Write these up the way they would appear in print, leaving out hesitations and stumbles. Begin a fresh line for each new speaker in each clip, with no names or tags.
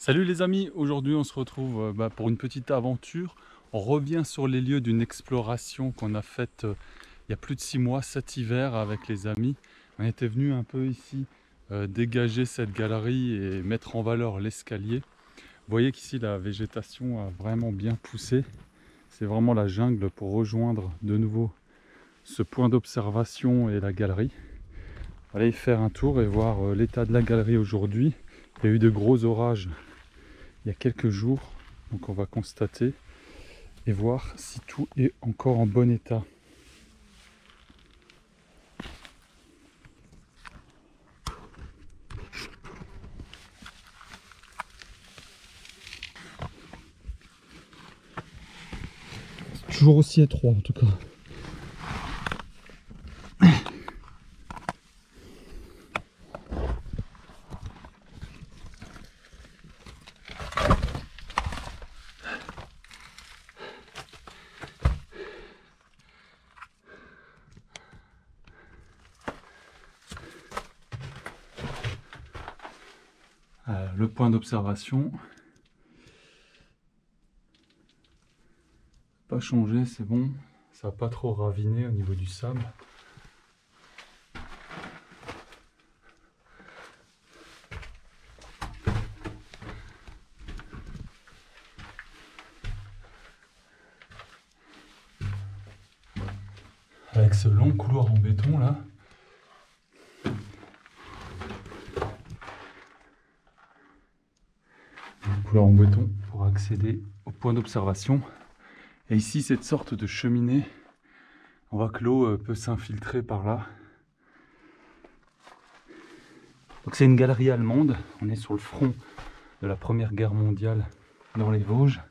Salut les amis, aujourd'hui on se retrouve pour une petite aventure. On revient sur les lieux d'une exploration qu'on a faite il y a plus de 6 mois, cet hiver avec les amis. On était venu un peu ici dégager cette galerie et mettre en valeur l'escalier. Vous voyez qu'ici la végétation a vraiment bien poussé. C'est vraiment la jungle pour rejoindre de nouveau ce point d'observation et la galerie. On va aller faire un tour et voir l'état de la galerie aujourd'hui. Il y a eu de gros orages il y a quelques jours, donc on va constater et voir si tout est encore en bon état. Toujours aussi étroit en tout cas. Le point d'observation, pas changé, c'est bon, ça n'a pas trop raviné au niveau du sable. Avec ce long couloir en béton là. Couloir en béton pour accéder au point d'observation. Et ici cette sorte de cheminée, on voit que l'eau peut s'infiltrer par là. Donc c'est une galerie allemande, on est sur le front de la Première Guerre mondiale dans les Vosges.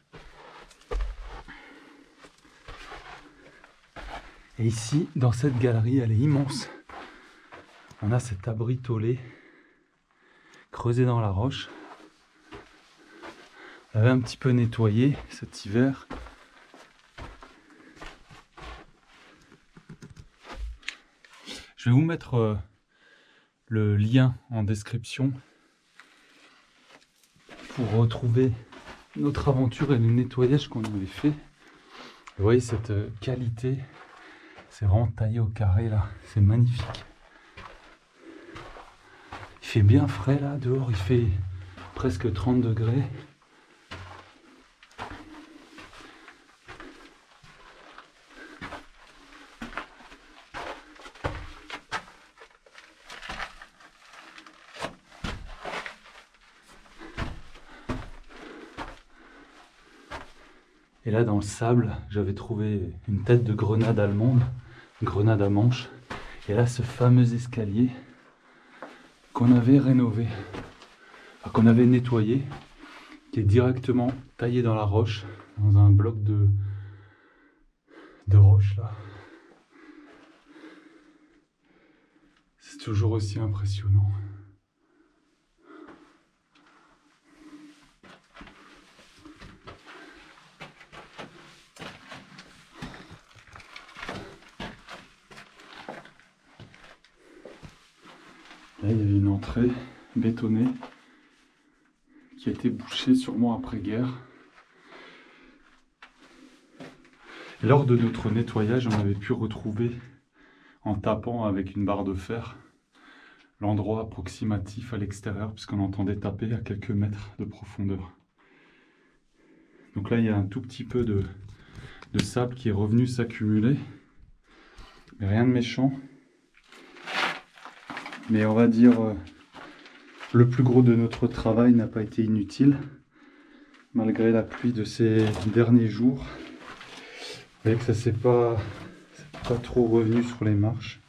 Et ici, dans cette galerie, elle est immense. On a cet abri tôlé creusé dans la roche. On l'avait un petit peu nettoyé cet hiver. Je vais vous mettre le lien en description pour retrouver notre aventure et le nettoyage qu'on avait fait. Vous voyez cette qualité, c'est vraiment taillé au carré là, c'est magnifique. Il fait bien frais là, dehors il fait presque 30 degrés. Et là dans le sable, j'avais trouvé une tête de grenade allemande, une grenade à manche. Et là ce fameux escalier qu'on avait rénové, enfin, qu'on avait nettoyé, qui est directement taillé dans la roche, dans un bloc de roche là. C'est toujours aussi impressionnant. Là, il y avait une entrée bétonnée qui a été bouchée sûrement après-guerre. Lors de notre nettoyage, on avait pu retrouver, en tapant avec une barre de fer, l'endroit approximatif à l'extérieur, puisqu'on entendait taper à quelques mètres de profondeur. Donc là, il y a un tout petit peu de sable qui est revenu s'accumuler. Rien de méchant. Mais on va dire, le plus gros de notre travail n'a pas été inutile, malgré la pluie de ces derniers jours. Vous voyez que ça c'est pas trop revenu sur les marches.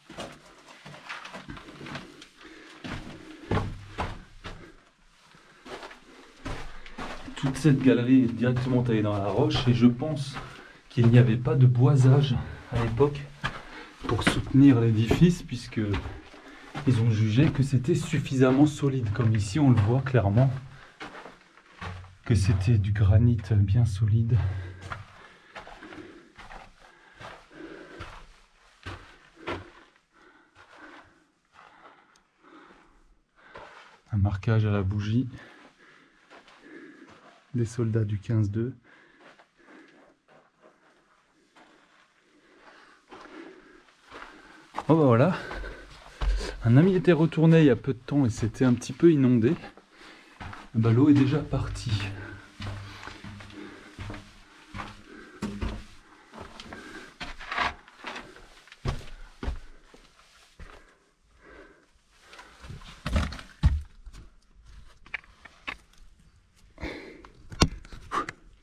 Toute cette galerie est directement taillée dans la roche et je pense qu'il n'y avait pas de boisage à l'époque pour soutenir l'édifice, puisque ils ont jugé que c'était suffisamment solide, comme ici on le voit clairement que c'était du granit bien solide. Un marquage à la bougie. des soldats du 15-2. Oh bah voilà, un ami était retourné il y a peu de temps et c'était un petit peu inondé. Bah, l'eau est déjà partie.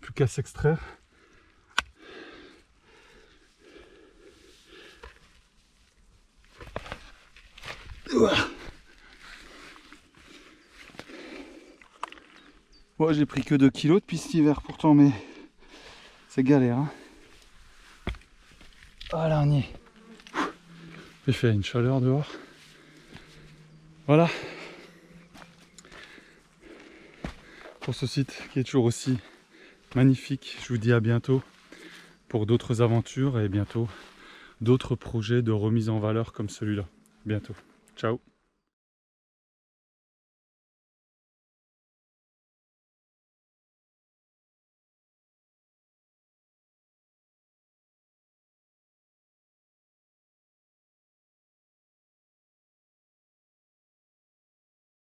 Plus qu'à s'extraire. Moi j'ai pris que 2 kilos depuis cet hiver pourtant, mais c'est galère. Hein. Voilà, on y est. Il fait une chaleur dehors. Voilà. Pour ce site qui est toujours aussi magnifique. Je vous dis à bientôt pour d'autres aventures et bientôt d'autres projets de remise en valeur comme celui-là. Bientôt. Ciao.